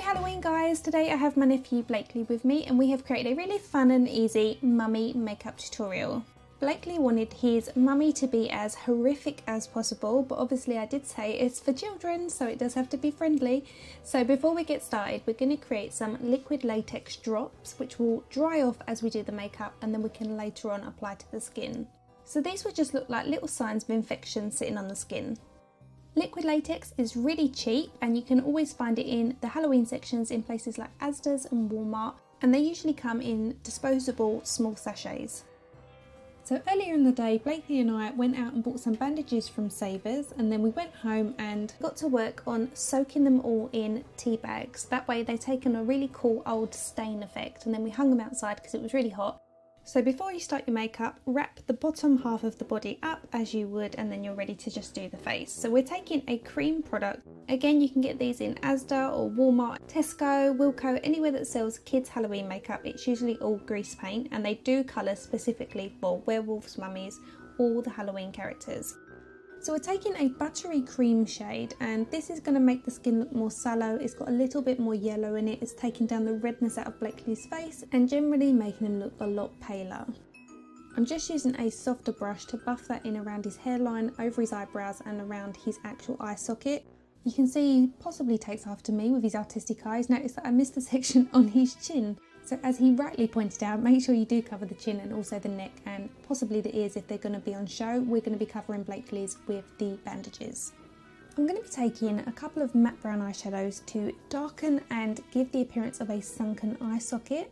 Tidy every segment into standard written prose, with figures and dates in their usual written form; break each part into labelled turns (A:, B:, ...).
A: Halloween guys! Today I have my nephew Blakely with me and we have created a really fun and easy mummy makeup tutorial. Blakely wanted his mummy to be as horrific as possible, but obviously I did say it's for children, so it does have to be friendly. So before we get started, we're going to create some liquid latex drops which will dry off as we do the makeup, and then we can later on apply to the skin. So these would just look like little signs of infection sitting on the skin. Liquid latex is really cheap and you can always find it in the Halloween sections in places like Asda's and Walmart, and they usually come in disposable small sachets. So earlier in the day, Blakely and I went out and bought some bandages from Savers, and then we went home and got to work on soaking them all in tea bags. That way they take on a really cool old stain effect, and then we hung them outside because it was really hot. So before you start your makeup, wrap the bottom half of the body up as you would, and then you're ready to just do the face. So we're taking a cream product. Again, you can get these in Asda or Walmart, Tesco, Wilko, anywhere that sells kids Halloween makeup. It's usually all grease paint, and they do colour specifically for werewolves, mummies, all the Halloween characters. So we're taking a buttery cream shade, and this is going to make the skin look more sallow. It's got a little bit more yellow in it. It's taking down the redness out of Blakely's face and generally making him look a lot paler. I'm just using a softer brush to buff that in around his hairline, over his eyebrows and around his actual eye socket. You can see he possibly takes after me with his artistic eyes. Notice that I missed the section on his chin. So as he rightly pointed out, make sure you do cover the chin and also the neck and possibly the ears if they're going to be on show. We're going to be covering Blakely's with the bandages. I'm going to be taking a couple of matte brown eyeshadows to darken and give the appearance of a sunken eye socket.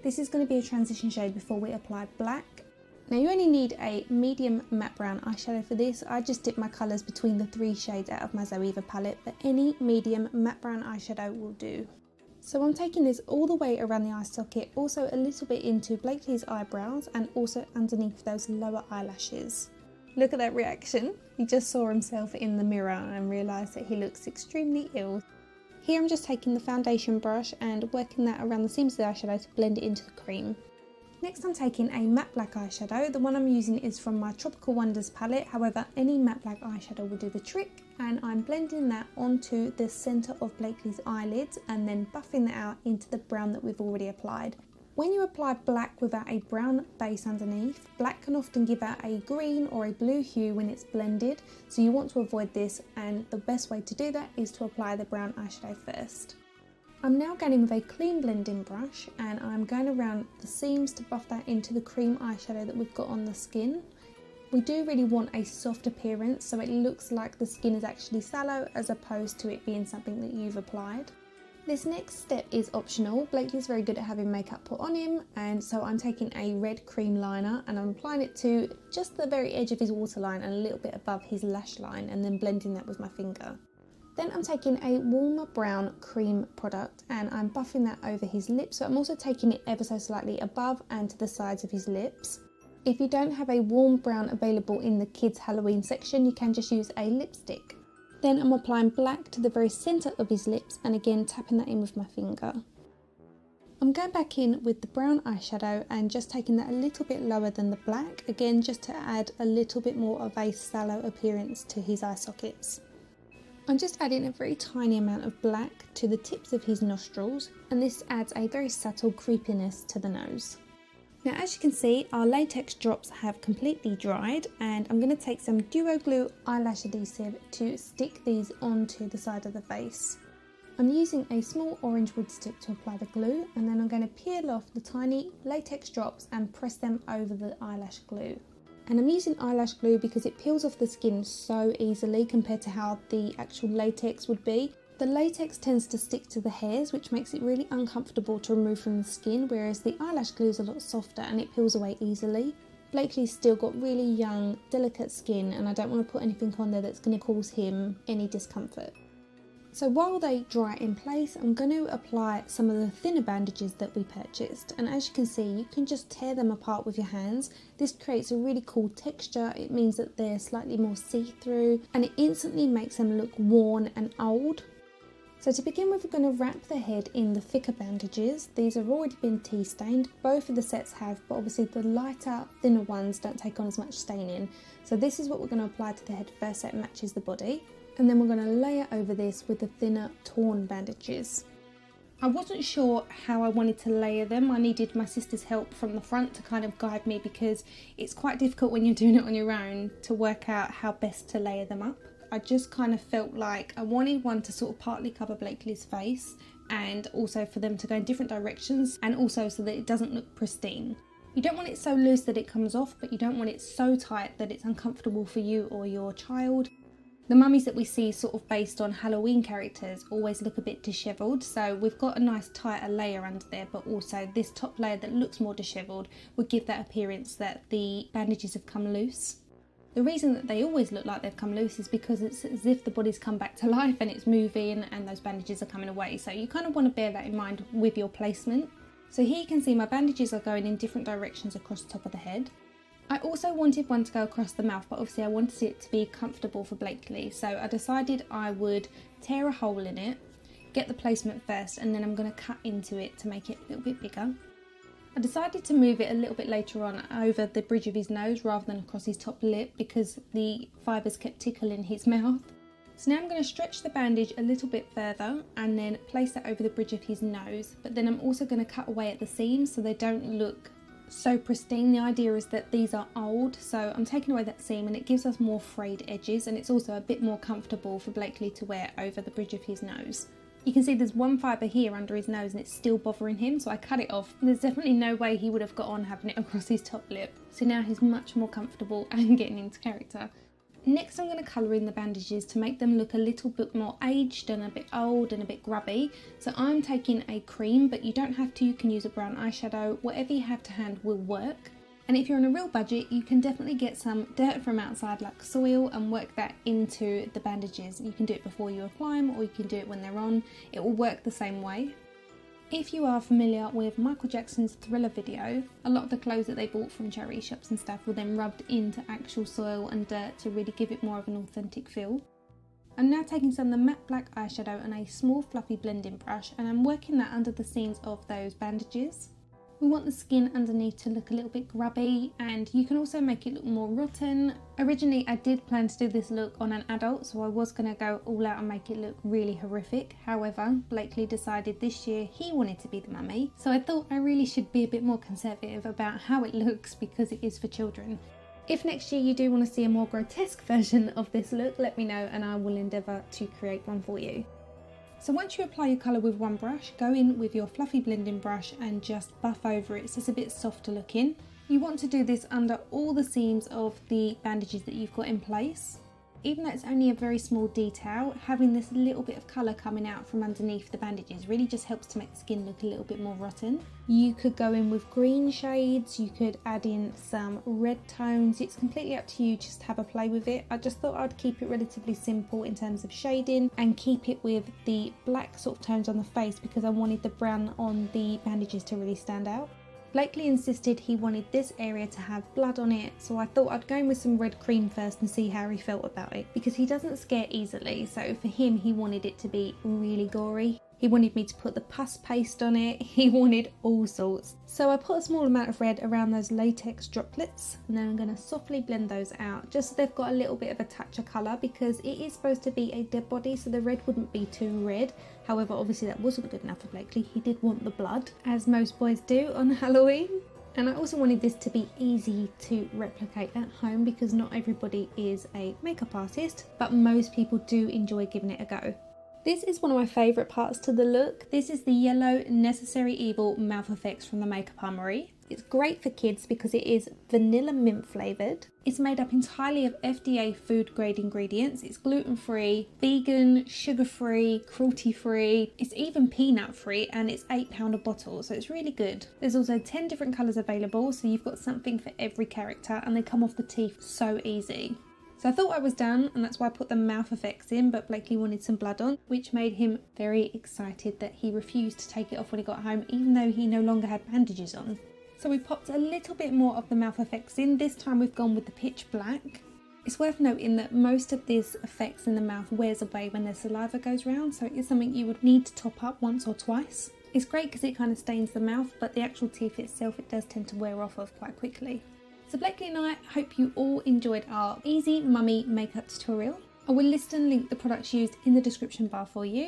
A: This is going to be a transition shade before we apply black. Now you only need a medium matte brown eyeshadow for this. I just dip my colours between the 3 shades out of my Zoeva palette, but any medium matte brown eyeshadow will do. So I'm taking this all the way around the eye socket, also a little bit into Blakely's eyebrows and also underneath those lower eyelashes. Look at that reaction. He just saw himself in the mirror and realised that he looks extremely ill. Here I'm just taking the foundation brush and working that around the seams of the eyeshadow to blend it into the cream. Next I'm taking a matte black eyeshadow. The one I'm using is from my Tropical Wonders palette, however any matte black eyeshadow will do the trick, and I'm blending that onto the centre of Blakely's eyelids and then buffing that out into the brown that we've already applied. When you apply black without a brown base underneath, black can often give out a green or a blue hue when it's blended, so you want to avoid this, and the best way to do that is to apply the brown eyeshadow first. I'm now going in with a clean blending brush and I'm going around the seams to buff that into the cream eyeshadow that we've got on the skin. We do really want a soft appearance, so it looks like the skin is actually sallow as opposed to it being something that you've applied. This next step is optional. Blakely's very good at having makeup put on him, and so I'm taking a red cream liner and I'm applying it to just the very edge of his waterline and a little bit above his lash line, and then blending that with my finger. Then I'm taking a warm brown cream product and I'm buffing that over his lips, so I'm also taking it ever so slightly above and to the sides of his lips. If you don't have a warm brown available in the kids Halloween section, you can just use a lipstick. Then I'm applying black to the very centre of his lips and again tapping that in with my finger. I'm going back in with the brown eyeshadow and just taking that a little bit lower than the black, again just to add a little bit more of a sallow appearance to his eye sockets. I'm just adding a very tiny amount of black to the tips of his nostrils, and this adds a very subtle creepiness to the nose. Now as you can see, our latex drops have completely dried, and I'm going to take some Duo Glue eyelash adhesive to stick these onto the side of the face. I'm using a small orange wood stick to apply the glue, and then I'm going to peel off the tiny latex drops and press them over the eyelash glue. And I'm using eyelash glue because it peels off the skin so easily compared to how the actual latex would be. The latex tends to stick to the hairs, which makes it really uncomfortable to remove from the skin, whereas the eyelash glue is a lot softer and it peels away easily. Blakely's still got really young, delicate skin, and I don't want to put anything on there that's going to cause him any discomfort. So while they dry in place, I'm going to apply some of the thinner bandages that we purchased, and as you can see, you can just tear them apart with your hands. This creates a really cool texture. It means that they're slightly more see-through and it instantly makes them look worn and old. So to begin with, we're going to wrap the head in the thicker bandages. These have already been tea stained. Both of the sets have, but obviously the lighter, thinner ones don't take on as much staining. So this is what we're going to apply to the head first, so it matches the body. And then we're going to layer over this with the thinner torn bandages. I wasn't sure how I wanted to layer them. I needed my sister's help from the front to kind of guide me, because it's quite difficult when you're doing it on your own to work out how best to layer them up. I just kind of felt like I wanted one to sort of partly cover Blakely's face, and also for them to go in different directions, and also so that it doesn't look pristine. You don't want it so loose that it comes off, but you don't want it so tight that it's uncomfortable for you or your child. The mummies that we see sort of based on Halloween characters always look a bit dishevelled, so we've got a nice tighter layer under there, but also this top layer that looks more dishevelled would give that appearance that the bandages have come loose. The reason that they always look like they've come loose is because it's as if the body's come back to life and it's moving and those bandages are coming away, so you kind of want to bear that in mind with your placement. So here you can see my bandages are going in different directions across the top of the head. I also wanted one to go across the mouth, but obviously I wanted it to be comfortable for Blakely, so I decided I would tear a hole in it, get the placement first, and then I'm going to cut into it to make it a little bit bigger. I decided to move it a little bit later on over the bridge of his nose rather than across his top lip, because the fibres kept tickling his mouth. So now I'm going to stretch the bandage a little bit further and then place it over the bridge of his nose, but then I'm also going to cut away at the seams so they don't look so pristine. The idea is that these are old, so I'm taking away that seam and it gives us more frayed edges, and it's also a bit more comfortable for Blakely to wear over the bridge of his nose. You can see there's one fibre here under his nose and it's still bothering him, so I cut it off. There's definitely no way he would have got on having it across his top lip, so now he's much more comfortable and getting into character. Next I'm going to colour in the bandages to make them look a little bit more aged and a bit old and a bit grubby. So I'm taking a cream, but you don't have to, you can use a brown eyeshadow, whatever you have to hand will work. And if you're on a real budget, you can definitely get some dirt from outside like soil and work that into the bandages. You can do it before you apply them, or you can do it when they're on. It will work the same way. If you are familiar with Michael Jackson's Thriller video, a lot of the clothes that they bought from charity shops and stuff were then rubbed into actual soil and dirt to really give it more of an authentic feel. I'm now taking some of the matte black eyeshadow and a small fluffy blending brush, and I'm working that under the seams of those bandages. We want the skin underneath to look a little bit grubby, and you can also make it look more rotten. Originally I did plan to do this look on an adult, so I was going to go all out and make it look really horrific. However, Blakely decided this year he wanted to be the mummy, so I thought I really should be a bit more conservative about how it looks because it is for children. If next year you do want to see a more grotesque version of this look, let me know and I will endeavour to create one for you. So once you apply your colour with one brush, go in with your fluffy blending brush and just buff over it so it's a bit softer looking. You want to do this under all the seams of the bandages that you've got in place. Even though it's only a very small detail, having this little bit of colour coming out from underneath the bandages really just helps to make the skin look a little bit more rotten. You could go in with green shades, you could add in some red tones, it's completely up to you, just have a play with it. I just thought I'd keep it relatively simple in terms of shading and keep it with the black sort of tones on the face because I wanted the brown on the bandages to really stand out. Blakely insisted he wanted this area to have blood on it, so I thought I'd go in with some red cream first and see how he felt about it, because he doesn't scare easily, so for him he wanted it to be really gory. He wanted me to put the pus paste on it, he wanted all sorts. So I put a small amount of red around those latex droplets, and then I'm going to softly blend those out, just so they've got a little bit of a touch of colour, because it is supposed to be a dead body, so the red wouldn't be too red. However, obviously that wasn't good enough for Blakely, he did want the blood, as most boys do on Halloween. And I also wanted this to be easy to replicate at home, because not everybody is a makeup artist, but most people do enjoy giving it a go. This is one of my favourite parts to the look. This is the yellow Necessary Evil mouth effects from the Makeup Armoury. It's great for kids because it is vanilla mint flavoured. It's made up entirely of FDA food grade ingredients. It's gluten free, vegan, sugar free, cruelty free. It's even peanut free, and it's £8 a bottle, so it's really good. There's also 10 different colours available, so you've got something for every character, and they come off the teeth so easy. So I thought I was done, and that's why I put the mouth effects in, but Blakely wanted some blood on, which made him very excited that he refused to take it off when he got home, even though he no longer had bandages on. So we popped a little bit more of the mouth effects in. This time we've gone with the pitch black. It's worth noting that most of these effects in the mouth wears away when the saliva goes round, so it is something you would need to top up once or twice. It's great because it kind of stains the mouth, but the actual teeth itself, it does tend to wear off of quite quickly. So Blakely and I hope you all enjoyed our easy mummy makeup tutorial. I will list and link the products used in the description bar for you.